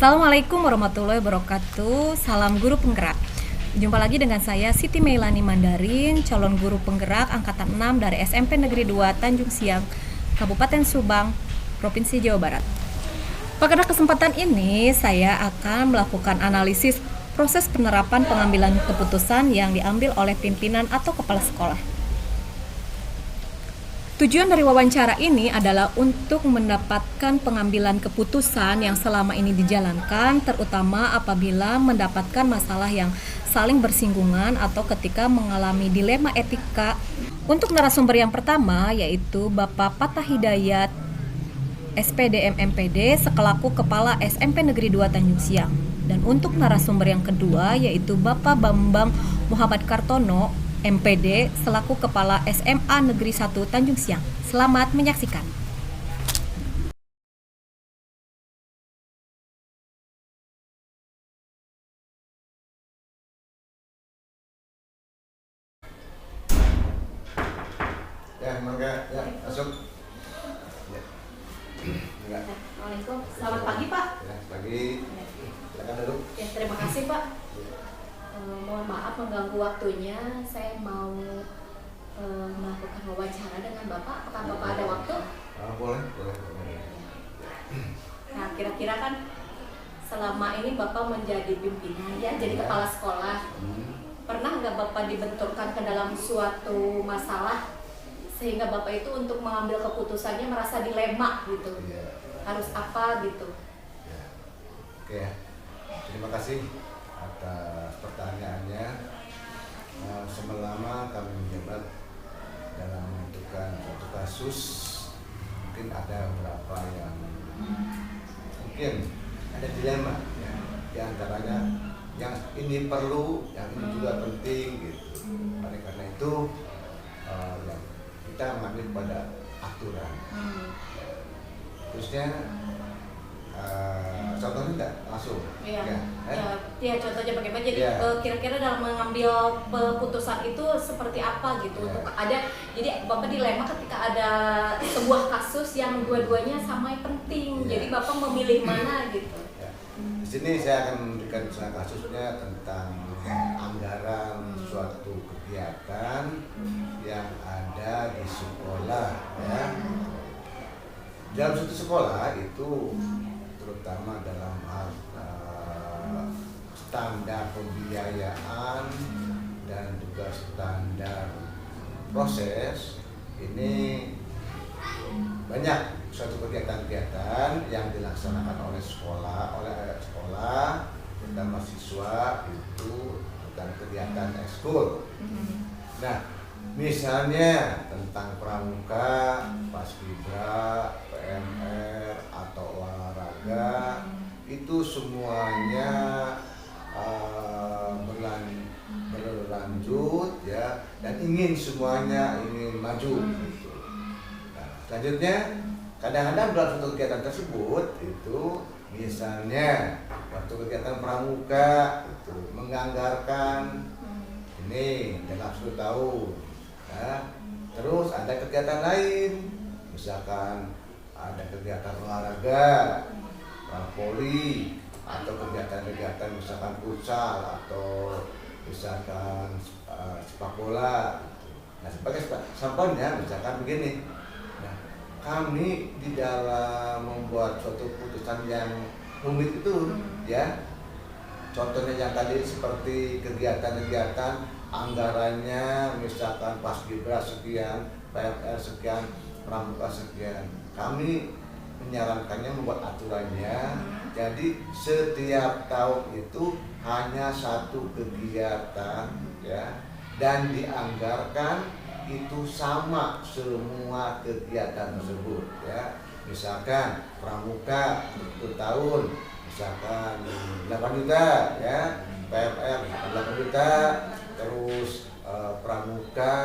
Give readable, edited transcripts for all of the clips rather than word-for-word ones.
Assalamualaikum warahmatullahi wabarakatuh. Salam guru penggerak. Jumpa lagi dengan saya Siti Meilani Mandarin, calon guru penggerak angkatan 6 dari SMP Negeri 2 Tanjung Siang, Kabupaten Subang, Provinsi Jawa Barat. Pada kesempatan ini saya akan melakukan analisis proses penerapan pengambilan keputusan yang diambil oleh pimpinan atau kepala sekolah. Tujuan dari wawancara ini adalah untuk mendapatkan pengambilan keputusan yang selama ini dijalankan, terutama apabila mendapatkan masalah yang saling bersinggungan atau ketika mengalami dilema etika. Untuk narasumber yang pertama yaitu Bapak Patah Hidayat, SPDM MPD, sekelaku Kepala SMP Negeri 2 Tanjung Siang. Dan untuk narasumber yang kedua yaitu Bapak Bambang Muhammad Kartono, MPD, selaku Kepala SMA Negeri 1 Tanjung Siang. Selamat menyaksikan. Ya, mangga, ya, masuk. Ya. Assalamualaikum. Selamat pagi, Pak. Ya, pagi. Silakan duduk. Ya, terima kasih, Pak. Mohon maaf mengganggu waktunya. Saya mau melakukan wawancara dengan Bapak. Apakah Bapak ada waktu? Boleh. Nah, kira-kira kan selama ini Bapak menjadi pimpinan ya, jadi kepala sekolah. Pernah nggak Bapak dibenturkan ke dalam suatu masalah sehingga Bapak itu untuk mengambil keputusannya merasa dilema gitu? Harus apa gitu? Ya. Oke, terima kasih atas pertanyaannya. Selama kami menjabat dalam menentukan suatu kasus, mungkin ada beberapa yang mungkin ada dilema, ya. Di antaranya yang ini perlu, yang ini juga penting gitu. Oleh karena itu ya, kita mengambil pada aturan. Terusnya contohnya enggak langsung. Iya. Ya, Ya, contohnya bagaimana? Jadi ya. Kira-kira dalam mengambil keputusan itu seperti apa gitu? Ya. Untuk jadi Bapak dilema ketika ada sebuah kasus yang dua-duanya sama penting. Ya. Jadi Bapak memilih mana gitu? Ya. Di sini saya akan memberikan kasusnya tentang anggaran suatu kegiatan yang ada di sekolah, ya. Dalam suatu sekolah itu terutama dalam hal standar pembiayaan dan juga standar proses, ini banyak suatu kegiatan-kegiatan yang dilaksanakan oleh sekolah terutama siswa itu tentang kegiatan ekskul. Nah, misalnya tentang pramuka, paskibra, PMR atau olahraga, itu semuanya berlanjut ya, dan semuanya ingin maju gitu. Nah, selanjutnya kadang-kadang dalam suatu kegiatan tersebut itu misalnya waktu kegiatan pramuka itu menganggarkan ini dalam 10 tahun ya. Terus ada kegiatan lain, misalkan ada kegiatan olahraga, voli, atau kegiatan-kegiatan misalkan futsal atau misalkan sepak bola. Nah, sebagai contohnya misalkan begini. Nah, kami di dalam membuat suatu keputusan yang rumit itu ya, contohnya yang tadi seperti kegiatan-kegiatan anggarannya misalkan paskibra sekian, PMR sekian, pramuka sekian. Kami menyarankannya membuat aturannya. Jadi setiap tahun itu hanya satu kegiatan ya, dan dianggarkan itu sama semua kegiatan tersebut ya. Misalkan pramuka 1 tahun misalkan 8 juta ya, PMR 8 juta, terus pramuka,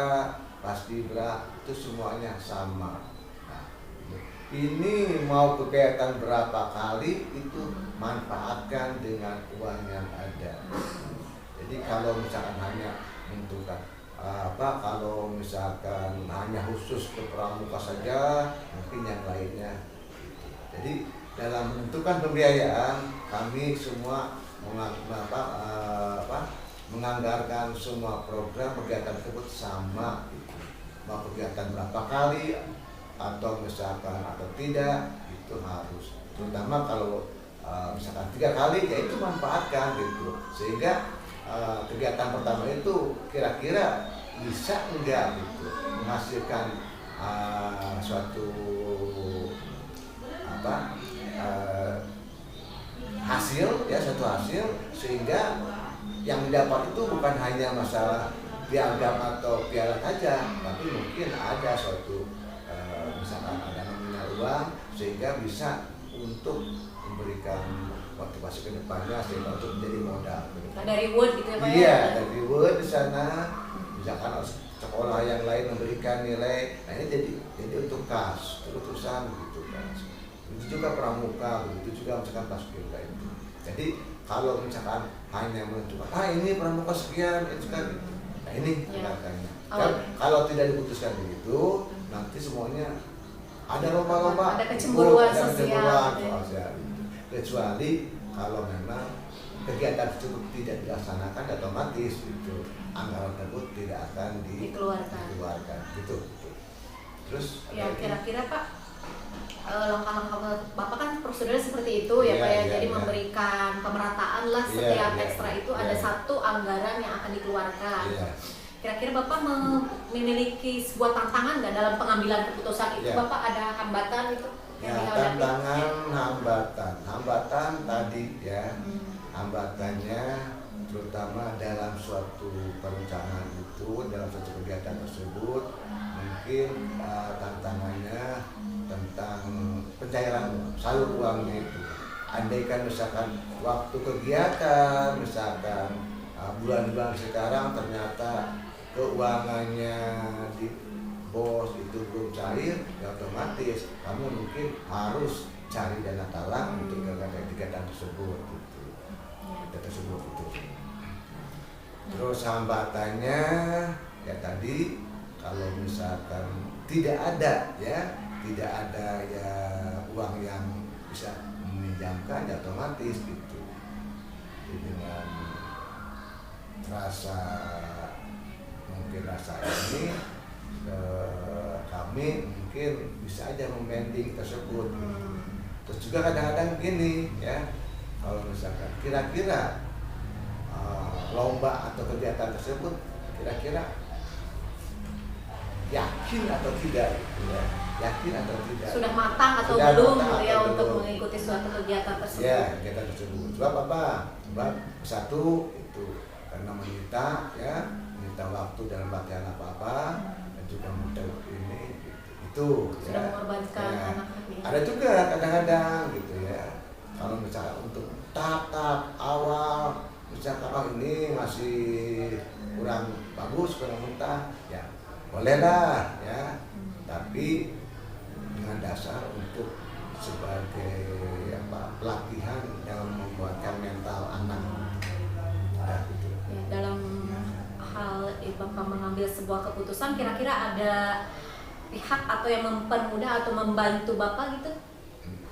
paskibra itu semuanya sama. Nah, ini mau kegiatan berapa kali itu manfaatkan dengan uang yang ada. Jadi kalau misalkan hanya menentukan kalau misalkan hanya khusus ke pramuka saja, mungkin yang lainnya. Jadi dalam menentukan pembiayaan kami semua menganggarkan semua program kegiatan tersebut sama itu. Mau kegiatan berapa kali atau misalkan atau tidak itu harus, terutama kalau misalkan 3 kali ya itu manfaatkan gitu, sehingga kegiatan pertama itu kira-kira bisa enggak gitu menghasilkan suatu hasil ya, suatu hasil, sehingga yang didapat itu bukan hanya masalah piagam atau piala saja, tapi mungkin ada suatu misalkan ada nominal uang sehingga bisa untuk memberikan motivasi ke depannya, sehingga untuk menjadi modal. Ada reward gitu ya Pak? Iya, ada reward di sana. Misalkan sekolah yang lain memberikan nilai, nah ini jadi untuk kas, terusan gitu kan. Itu juga pramuka, begitu juga misalkan paskibra itu. Jadi kalau misalkan hanya menentukan, ini pramuka sekian, itu kan, nah ini katanya. Kalau tidak diputuskan begitu, nanti semuanya ada lomba-lomba, ada kecemburuan sosial. Ya. Kecuali kalau memang kegiatan tersebut tidak dilaksanakan, otomatis itu anggaran tersebut tidak akan dikeluarkan. Gitu. Terus ya kira-kira Pak, langkah-langkah Bapak kan prosedurnya seperti itu ya Pak ya, jadi memberikan pemerataan lah setiap ekstra itu ada satu anggaran yang akan dikeluarkan. Kira-kira Bapak memiliki sebuah tantangan nggak dalam pengambilan keputusan itu? Bapak ada hambatan itu? Hambatan tadi ya, hambatannya terutama dalam suatu perencanaan itu, dalam suatu kegiatan tersebut, mungkin tantangannya tentang pencairan salur uangnya itu. Andaikan misalkan waktu kegiatan, misalkan bulan-bulan sekarang ternyata keuangannya di bos itu belum cair, ya otomatis kamu mungkin harus cari dana talang untuk kegiatan tersebut gitu. Terus hambatannya ya tadi, kalau misalkan tidak ada ya uang yang bisa meminjamkan, ya otomatis gitu. Dengan rasa ini kami mungkin bisa aja membanding tersebut. Terus juga kadang-kadang begini ya, kalau misalkan kira-kira lomba atau kegiatan tersebut kira-kira yakin atau tidak ya, sudah matang atau belum untuk mengikuti suatu kegiatan tersebut. Ya, kegiatan tersebut. Sebab satu itu karena meminta waktu dalam latihan apa dan juga minta ini itu sudah mengorbankan anak-anak. Ada juga kadang-kadang gitu ya, kalau misalnya untuk tahap awal misalkan ini masih kurang bagus, kurang mentah, ya bolehlah ya, tapi dengan dasar untuk sebagai pelatihan dalam membuatkan mental anak. Gitu. Ya, dalam hal Bapak mengambil sebuah keputusan, kira-kira ada pihak atau yang mempermudah atau membantu Bapak gitu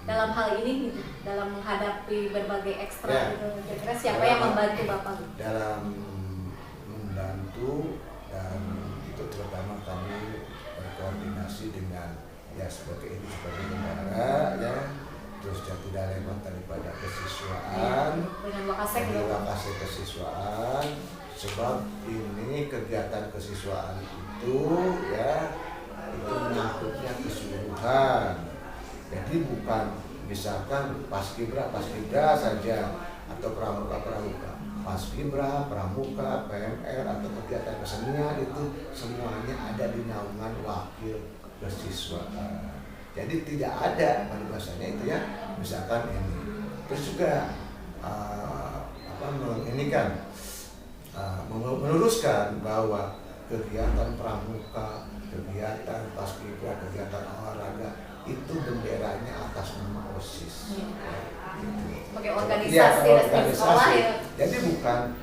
dalam hal ini gitu, dalam menghadapi berbagai ekstra gitu. Kira-kira siapa yang membantu Bapak gitu? Dalam membantu, dan itu terutama kami berkoordinasi dengan sebagai negara ya, terus jatuh dalam daripada kesiswaan dengan Wakasek kesiswaan, sebab ini kegiatan kesiswaan itu ya itu menyangkutnya keseluruhan. Jadi bukan misalkan paskibra saja atau pramuka, paskibra, pramuka, PMR atau kegiatan kesenian itu semuanya ada di naungan wakil kesiswaan. Jadi tidak ada pada bahasanya itu ya, misalkan ini. Terus juga meluruskan bahwa kegiatan pramuka, kegiatan paskibra, kegiatan olahraga itu benderanya atas nama OSIS. Sebagai organisasi sekolah ya. Jadi bukan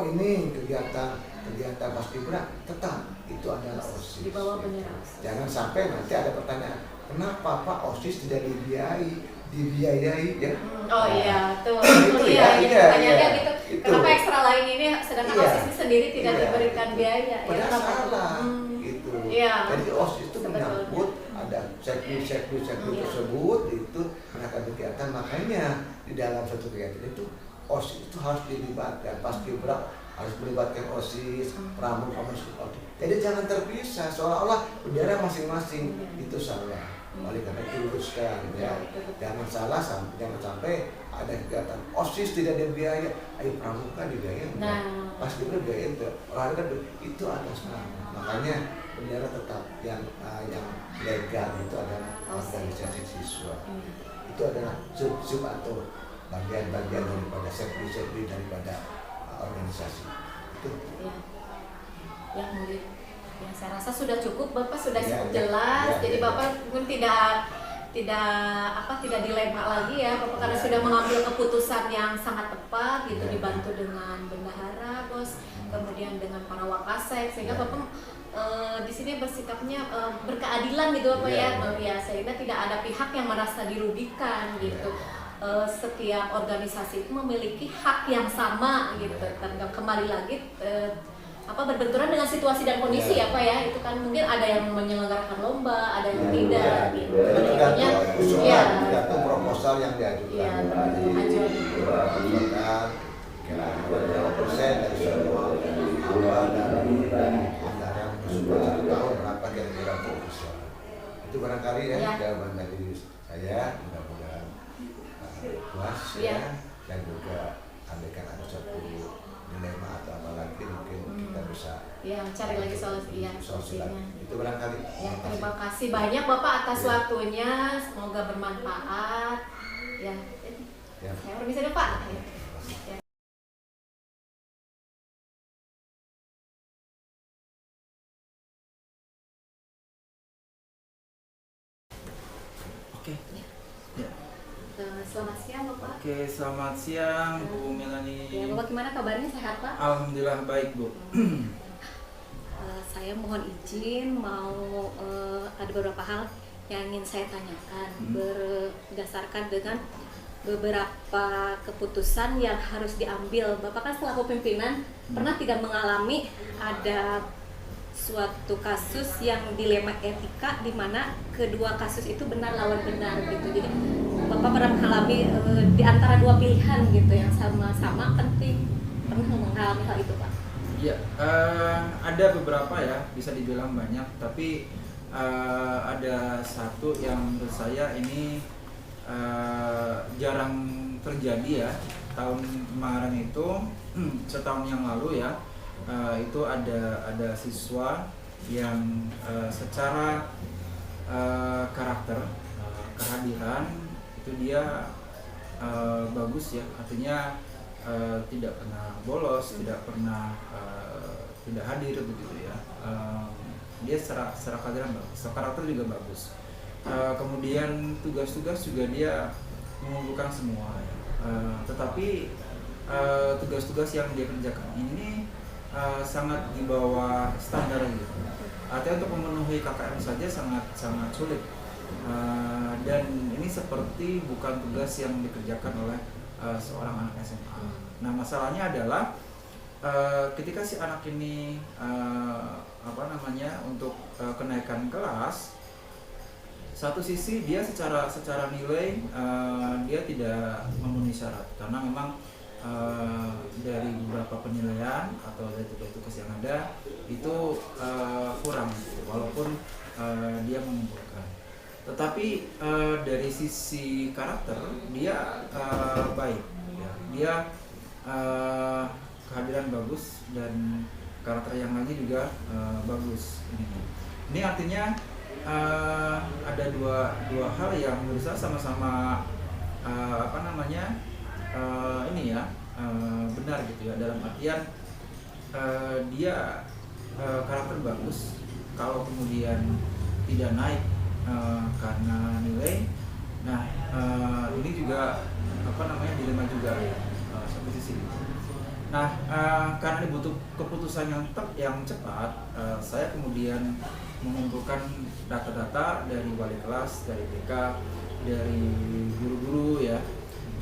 ini kegiatan paskibra, tetap itu adalah OSIS. Di bawah bendera OSIS. Jangan sampai nanti ada pertanyaan, kenapa Pak OSIS tidak dibiayai ya? Oh iya, tuh itu iya, ya, pertanyaannya iya. gitu. Itu. Kenapa ekstra lain ini sedangkan Iya. OSIS ini sendiri tidak Iya. diberikan biaya? Padahal kenapa? salah gitu. Iya. Jadi OSIS itu Sebetulnya. menyangkut ada sektor Iya. tersebut itu melakukan kegiatan, makanya di dalam satu kegiatan itu OSIS itu harus dilibatkan, paskibra harus melibatkan OSIS, pramuka masuk. Jadi jangan terpisah seolah-olah bendera masing-masing, itu salah. Oleh karena itu luruskan ya, jangan sampai ada kegiatan OSIS tidak ada biaya, ayo pramuka dibiayain, paskibra dibiayain, olahraga itu ada salah. Makanya bendera tetap yang legal itu adalah organisasi siswa. Itu adalah sub atau bagian-bagian daripada sektor daripada organisasi. Itu. Yang mulia, yang saya rasa sudah cukup, Bapak sudah cukup Ya, jelas. ya, Jadi ya, Bapak pun tidak dilema lagi ya, Bapak karena sudah mengambil keputusan yang sangat tepat gitu, Ya. dibantu dengan bendahara, Bos, kemudian dengan para wakasek, sehingga Ya. Bapak di sini bersikapnya berkeadilan gitu Bapak ya, sehingga tidak ada pihak yang merasa dirugikan gitu. Setiap organisasi itu memiliki hak yang sama gitu, dan kembali lagi berbenturan dengan situasi dan kondisi ya Pak ya, itu kan mungkin ada yang menyelenggarakan lomba, ada yang tidak gitu. Jadi Intinya, tergantung proposal yang diajukan. Iya, Berapa persen dari semua dari anggaran satu tahun berapa kira-kira proposal. Itu barangkali ya jawaban dari saya, mudah-mudahan puas ya, dan juga andaikan ada satu dilema atau apa lagi mungkin kita bisa cari lagi solusinya. Itu barangkali. Terima kasih banyak Bapak atas waktunya, semoga bermanfaat. Saya permisi dulu Pak. Oke. Selamat siang Bapak. Oke, selamat siang Bu Melani. Ya, Bapak gimana kabarnya, sehat Pak? Alhamdulillah baik Bu. Saya mohon izin ada beberapa hal yang ingin saya tanyakan berdasarkan dengan beberapa keputusan yang harus diambil. Bapak kan selaku pimpinan pernah tidak mengalami ada suatu kasus yang dilema etika di mana kedua kasus itu benar lawan benar gitu. Jadi Bapak pernah mengalami di antara dua pilihan gitu yang sama-sama penting. Pernah mengalami hal itu Pak? Ya, ada beberapa ya, bisa dibilang banyak, tapi ada satu yang menurut saya ini jarang terjadi ya. Tahun kemarin itu, setahun yang lalu ya, itu ada siswa yang secara karakter, kehadiran itu dia bagus ya, artinya tidak pernah bolos, tidak pernah tidak hadir begitu ya. Dia secara kehadiran bagus, karakter juga bagus. Kemudian tugas-tugas juga dia mengumpulkan semua ya. Tetapi tugas-tugas yang dia kerjakan ini sangat di bawah standar gitu. Artinya untuk memenuhi KKM saja sangat sulit. Dan ini seperti bukan tugas yang dikerjakan oleh seorang anak SMA. Nah, masalahnya adalah ketika si anak ini untuk kenaikan kelas, satu sisi dia secara nilai dia tidak memenuhi syarat karena memang dari beberapa penilaian atau dari tugas-tugas yang ada itu kurang gitu, walaupun dia mengumpulkan. Tetapi dari sisi karakter dia baik ya. Dia kehadiran bagus dan karakter yang lainnya juga bagus. Ini artinya ada dua hal yang menurut saya sama-sama benar gitu ya, dalam artian dia karakter bagus, kalau kemudian tidak naik karena nilai. Nah, ini juga dilema juga ya, satu sisi. Nah, karena dibutuh keputusan yang cepat, saya kemudian mengumpulkan data-data dari wali kelas, dari BK, dari guru-guru ya.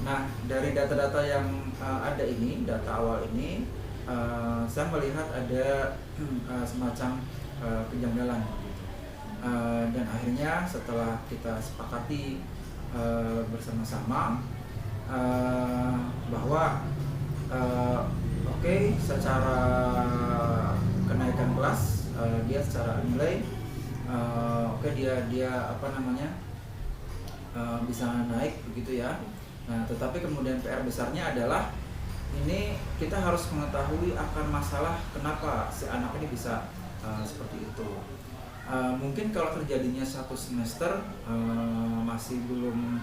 Nah, dari data-data yang ada ini, data awal ini, saya melihat ada semacam kejanggalan. Dan akhirnya setelah kita sepakati bersama-sama bahwa oke, secara kenaikan kelas dia secara nilai oke, dia apa namanya bisa naik begitu ya. Nah, tetapi kemudian PR besarnya adalah ini kita harus mengetahui akan masalah kenapa si anak ini bisa seperti itu. Mungkin kalau terjadinya satu semester masih belum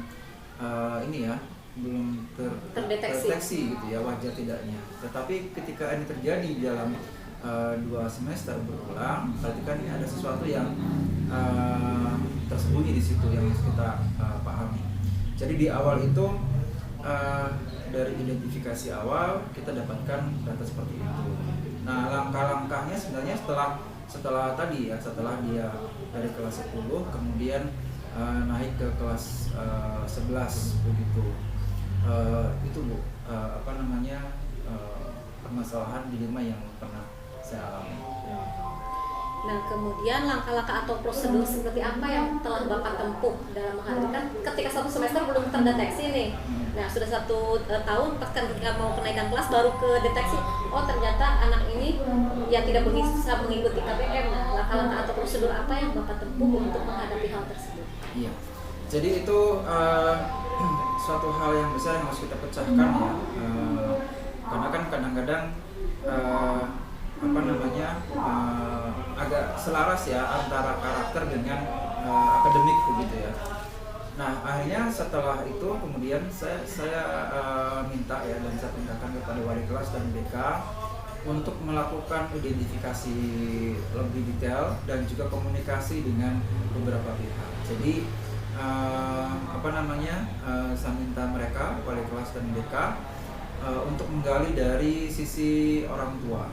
ini ya, belum terdeteksi gitu ya, wajar tidaknya. Tetapi ketika ini terjadi dalam 2 semester berulang, berarti kan ini ada sesuatu yang tersembunyi di situ yang harus kita pahami. Jadi di awal itu dari identifikasi awal kita dapatkan data seperti itu. Nah, langkah-langkahnya sebenarnya setelah tadi ya, setelah dia dari kelas 10 kemudian naik ke kelas 11 begitu. Itu Bu, apa namanya permasalahan dilema yang pernah saya alami. Nah, kemudian langkah-langkah atau prosedur seperti apa yang telah Bapak tempuh dalam menghadapi, kan ketika 1 semester belum terdeteksi nih. Nah, sudah 1 tahun pas ketika mau kenaikan kelas baru kedeteksi, oh ternyata anak ini ya tidak bisa mengikuti KPM. Nah, langkah-langkah atau prosedur apa yang Bapak tempuh untuk menghadapi hal tersebut? Iya. Jadi itu suatu hal yang besar yang harus kita pecahkan ya. Karena kan kadang-kadang apa namanya agak selaras ya antara karakter dengan akademik begitu ya. Nah, akhirnya setelah itu kemudian saya minta ya, dan saya perintahkan kepada wali kelas dan BK untuk melakukan identifikasi lebih detail dan juga komunikasi dengan beberapa pihak. Jadi apa namanya saya minta mereka wali kelas dan BK untuk menggali dari sisi orang tua,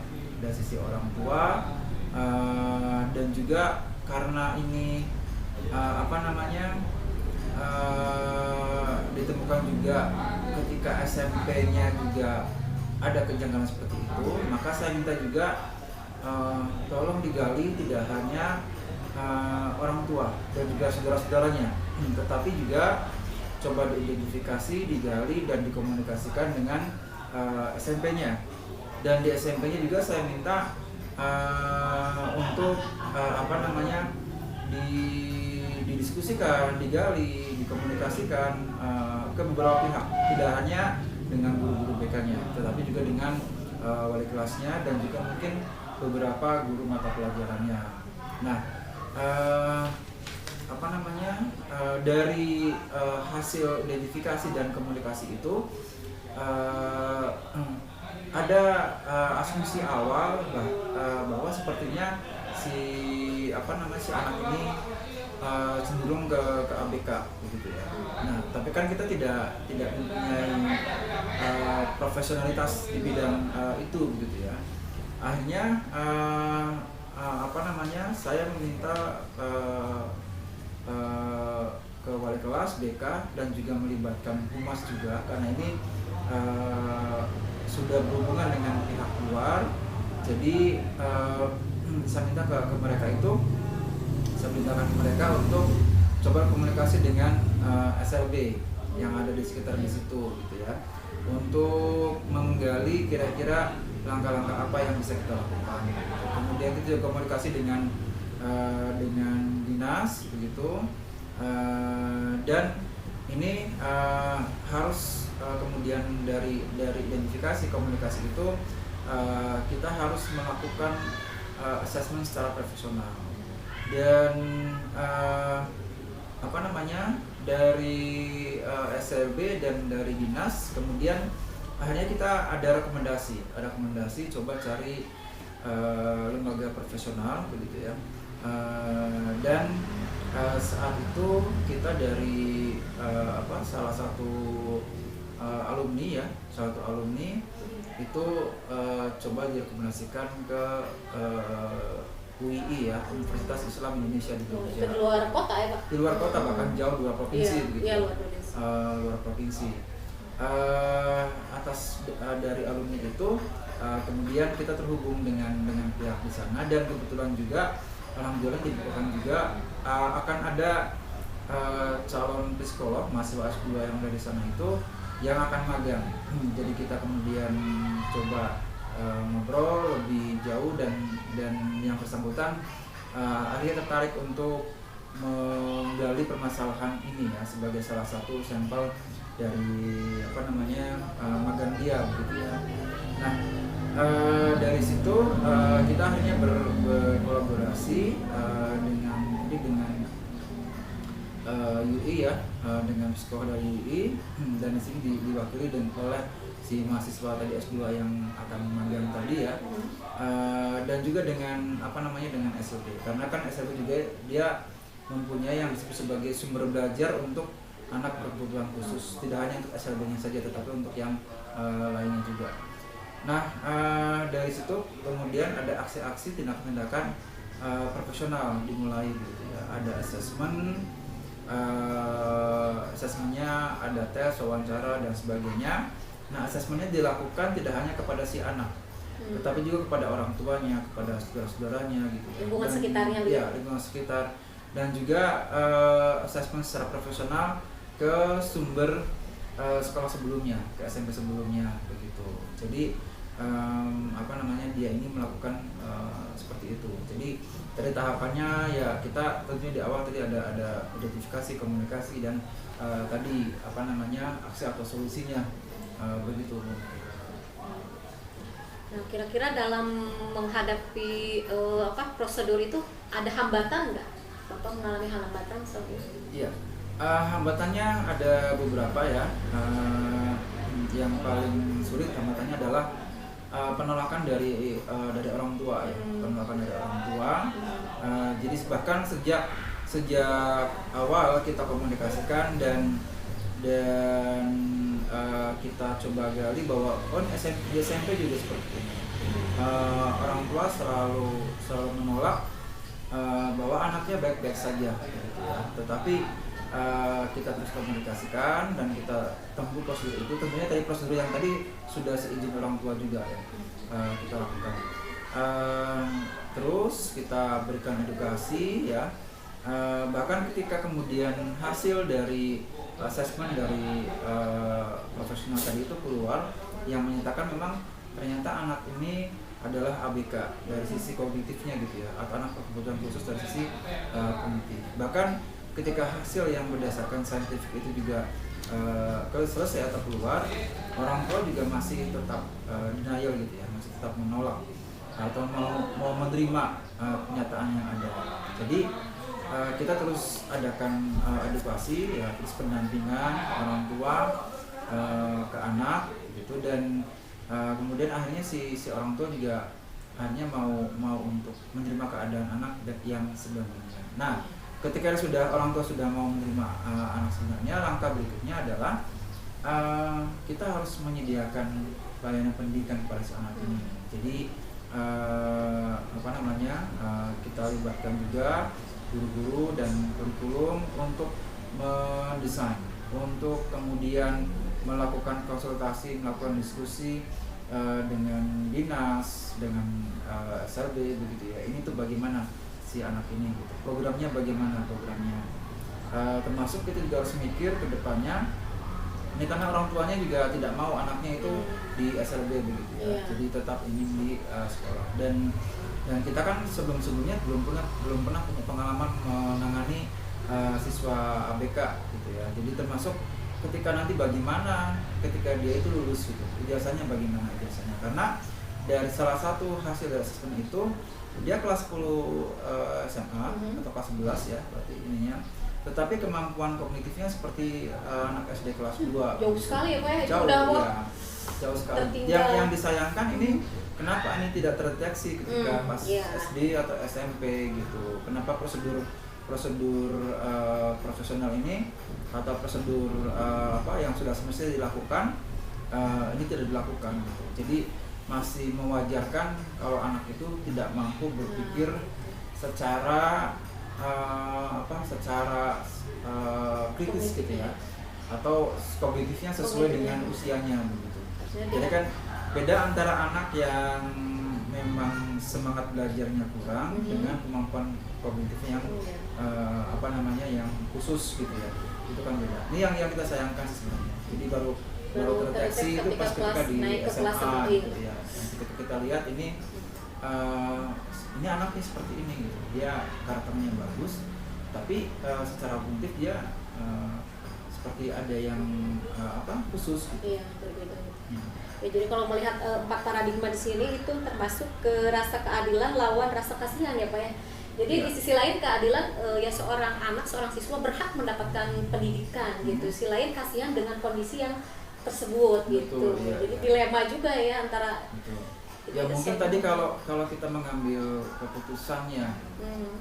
dan juga karena ini apa namanya ditemukan juga ketika SMP-nya juga ada kejanggalan seperti itu, maka saya minta juga tolong digali tidak hanya orang tua dan juga saudara-saudaranya, tetapi juga coba diidentifikasi, digali dan dikomunikasikan dengan SMP-nya. Dan di SMP-nya juga saya minta untuk apa namanya didiskusikan, digali, dikomunikasikan ke beberapa pihak, tidak hanya dengan guru-guru BK-nya, tetapi juga dengan wali kelasnya dan juga mungkin beberapa guru mata pelajarannya. Nah, apa namanya dari hasil identifikasi dan komunikasi itu ada asumsi awal bahwa sepertinya si anak ini cenderung ke ABK begitu ya. Nah, tapi kan kita tidak mempunyai profesionalitas di bidang itu begitu ya. Akhirnya saya meminta ke wali kelas, BK dan juga melibatkan humas juga, karena ini sudah berhubungan dengan pihak luar. Jadi saya minta ke mereka itu, saya mintakan ke mereka untuk coba komunikasi dengan SLB yang ada di sekitar di situ gitu ya, untuk menggali kira-kira langkah-langkah apa yang bisa kita lakukan. Kemudian kita juga komunikasi dengan dinas begitu, dan ini harus kemudian dari identifikasi komunikasi itu kita harus melakukan assessment secara profesional, dan dari SLB dan dari dinas. Kemudian akhirnya kita ada rekomendasi coba cari lembaga profesional begitu ya, dan saat itu kita dari salah satu alumni itu coba direkomendasikan ke UII ya, Universitas Islam Indonesia di Itu Jogja. di luar kota ya Pak? Di luar kota, bahkan jauh luar provinsi Iya, begitu. iya, luar provinsi. Luar provinsi. Dari alumni itu kemudian kita terhubung dengan pihak di sana, dan kebetulan juga alhamdulillah dibukakan juga akan ada calon psikolog mahasiswa S2 yang dari sana itu yang akan magang. Jadi kita kemudian coba ngobrol lebih jauh, dan yang bersangkutan akhirnya tertarik untuk menggali permasalahan ini ya sebagai salah satu sampel dari magang dia gitu ya. Nah, dari situ kita akhirnya berkolaborasi dengan UI ya, dengan psikolog dari UI, dan di sini diwakili oleh si mahasiswa tadi S2 yang akan magang tadi ya, dan juga dengan dengan SLB, karena kan SLB juga dia mempunyai yang disebut sebagai sumber belajar untuk anak berkebutuhan khusus, tidak hanya untuk SLB-nya saja tetapi untuk yang lainnya juga. Nah, dari situ kemudian ada aksi-aksi tindakan profesional dimulai gitu ya. Ada asesmennya, ada tes, wawancara dan sebagainya. Nah, asesmennya dilakukan tidak hanya kepada si anak, tetapi juga kepada orang tuanya, kepada saudara-saudaranya gitu. Lingkungan sekitarnya. Ya, lingkungan sekitar, dan juga asesmen secara profesional ke sumber sekolah sebelumnya, ke SMP sebelumnya begitu. Jadi dia ini melakukan seperti itu. Jadi dari tahapannya ya kita tentunya di awal tadi ada identifikasi, komunikasi, dan tadi aksi atau solusinya begitu. Nah, kira-kira dalam menghadapi prosedur itu ada hambatan nggak? Bapak mengalami hambatan seperti itu? Iya, hambatannya ada beberapa ya. Yang paling sulit hambatannya adalah penolakan dari orang tua ya, penolakan dari orang tua. Jadi bahkan sejak awal kita komunikasikan dan kita coba gali bahwa di SMP juga seperti ini. Orang tua selalu menolak bahwa anaknya baik-baik saja gitu ya. Tetapi kita terus komunikasikan dan kita tempuh prosedur itu. Tentunya tadi prosedur yang tadi sudah seizin orang tua juga ya, kita lakukan. Terus kita berikan edukasi ya. Bahkan ketika kemudian hasil dari asesmen dari profesional tadi itu keluar yang menyatakan memang ternyata anak ini adalah ABK dari sisi kognitifnya gitu ya, atau anak berkebutuhan khusus dari sisi kognitif. Bahkan ketika hasil yang berdasarkan saintifik itu juga selesai atau keluar, orang tua juga masih tetap denial gitu ya, masih tetap menolak atau mau menerima kenyataan yang ada. Jadi kita terus adakan edukasi ya, terus pendampingan orang tua ke anak gitu, dan kemudian akhirnya si orang tua juga hanya mau untuk menerima keadaan anak yang sebenarnya. Nah, ketika orang tua sudah mau menerima anak sebenarnya, langkah berikutnya adalah kita harus menyediakan layanan pendidikan kepada si anak ini. Jadi kita libatkan juga guru-guru dan kurikulum untuk mendesain, untuk kemudian melakukan konsultasi, melakukan diskusi dengan dinas, dengan SLB begitu ya. Ini tuh bagaimana si anak ini gitu. Programnya bagaimana programnya. Termasuk kita juga harus mikir ke depannya. Ini karena orang tuanya juga tidak mau anaknya itu di SLB begitu ya. Yeah. Jadi tetap ingin di sekolah. Dan kita kan sebelumnya belum pernah punya pengalaman menangani siswa ABK gitu ya. Jadi termasuk ketika nanti bagaimana ketika dia itu lulus gitu, ijazahnya bagaimana ijazahnya, karena dari salah satu hasil dari asesmen itu dia kelas 10 SMA atau kelas 11 ya berarti ininya, tetapi kemampuan kognitifnya seperti anak SD kelas 2. Jauh sekali ya Pak ya? Jauh, ya, jauh sekali. Yang disayangkan ini kenapa ini tidak terdeteksi ketika pas SD atau SMP gitu, kenapa prosedur profesional ini atau prosedur yang sudah semestinya dilakukan ini tidak dilakukan gitu. Jadi masih mewajarkan kalau anak itu tidak mampu berpikir secara kritis gitu ya, atau kognitifnya sesuai dengan usianya begitu. Jadi kan beda antara anak yang memang semangat belajarnya kurang dengan kemampuan kognitifnya yang yang khusus gitu ya, itu kan beda. Ini yang kita sayangkan sebenarnya. Jadi baru terdeteksi itu pas ketika di SMA gitu ya. Ketika kita lihat ini anaknya seperti ini gitu, dia karakternya bagus, tapi secara kognitif dia seperti ada yang khusus gitu. Iya, berbeda. Ya, jadi kalau melihat 4 paradigma di sini itu termasuk ke rasa keadilan lawan rasa kasihan ya Pak ya. Jadi di sisi lain keadilan ya seorang anak, seorang siswa berhak mendapatkan pendidikan gitu. Sisi lain kasihan dengan kondisi yang tersebut gitu. Betul, iya, jadi dilema juga ya antara. Betul. Ya mungkin tadi kalau kita mengambil keputusannya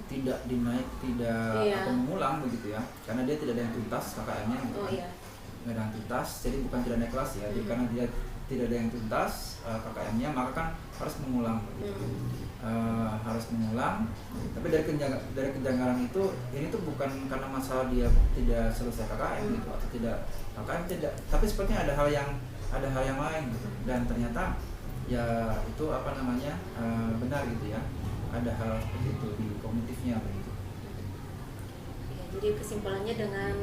tidak dinaik, atau mengulang begitu ya, karena dia tidak ada yang tuntas KKM-nya gitu. Nggak ada yang tuntas, jadi bukan tidak naik kelas ya, jadi karena dia tidak ada yang tuntas KKM-nya, maka kan harus mengulang begitu. Harus mengulang, tapi dari kejanggalan itu, ini tuh bukan karena masalah dia tidak selesai KKM gitu, atau tidak KKM tidak, tapi sepertinya ada hal yang lain gitu. Dan ternyata ya itu benar gitu ya, ada hal seperti itu di kognitifnya begitu. Ya, jadi kesimpulannya dengan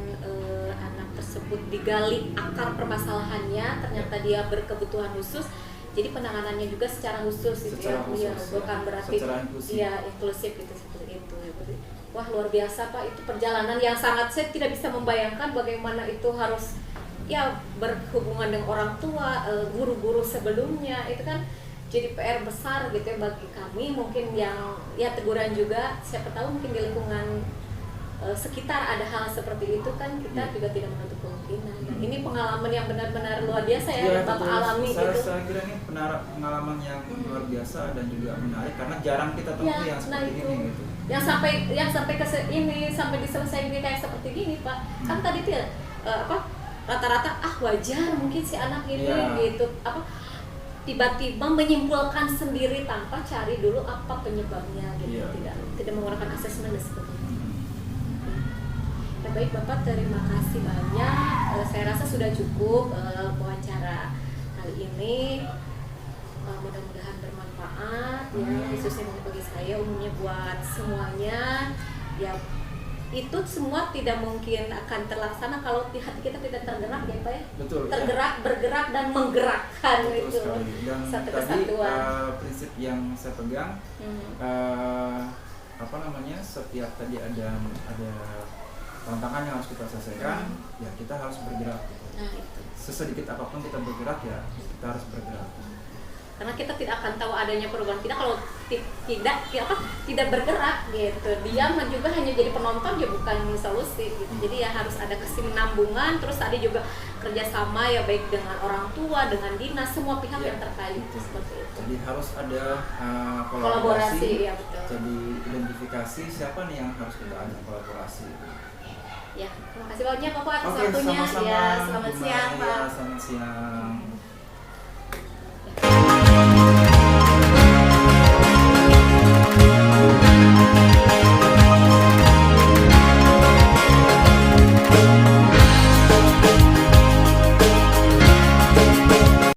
anak tersebut digali akar permasalahannya, ternyata dia berkebutuhan khusus, jadi penanganannya juga secara khusus gitu ya, bukan berarti inklusif gitu seperti itu. Wah luar biasa Pak, itu perjalanan yang sangat, saya tidak bisa membayangkan bagaimana itu harus ya berhubungan dengan orang tua, guru-guru sebelumnya, itu kan jadi PR besar gitu ya bagi kami. Mungkin yang ya teguran juga, siapa tahu mungkin di lingkungan sekitar ada hal seperti itu kan, kita juga tidak menutup kemungkinan. Nah, ini pengalaman yang benar-benar luar biasa ya Bapak alami gitu. Saya kira ini pengalaman yang luar biasa dan juga menarik karena jarang kita temui yang seperti ini gitu. Yang sampai ke ini sampai diselesaikan kayak seperti gini Pak. Kan tadi tuh rata-rata wajar mungkin si anak ini gitu, tiba-tiba menyimpulkan sendiri tanpa cari dulu apa penyebabnya gitu. Tidak menggunakan asesmen dan sebagainya. Ya, baik Bapak, terima kasih banyak. Saya rasa sudah cukup wawancara kali ini. Mudah-mudahan bermanfaat ya, khususnya bagi saya, umumnya buat semuanya. Ya itu semua tidak mungkin akan terlaksana kalau di hati kita tidak tergerak ya Pak ya. Betul. Tergerak, bergerak dan menggerakkan. Betul itu. Dan satu tadi kesatuan. Prinsip yang saya pegang setiap tadi ada tantangan yang harus kita selesaikan, ya kita harus bergerak gitu. Nah, itu. Sesedikit apapun kita bergerak ya kita harus bergerak. Karena kita tidak akan tahu adanya perubahan kita kalau tidak bergerak gitu. Diam juga hanya jadi penonton, ya bukan solusi gitu. Jadi ya harus ada kesinambungan, terus tadi juga kerjasama ya, baik dengan orang tua, dengan dinas, semua pihak yang terkait seperti itu. Jadi harus ada kolaborasi ya, betul. Jadi identifikasi siapa nih yang harus kita ajak kolaborasi. Ya, terima kasih banyak Bapak atas waktunya. Sama-sama. Ya, selamat siang Pak. Selamat siang.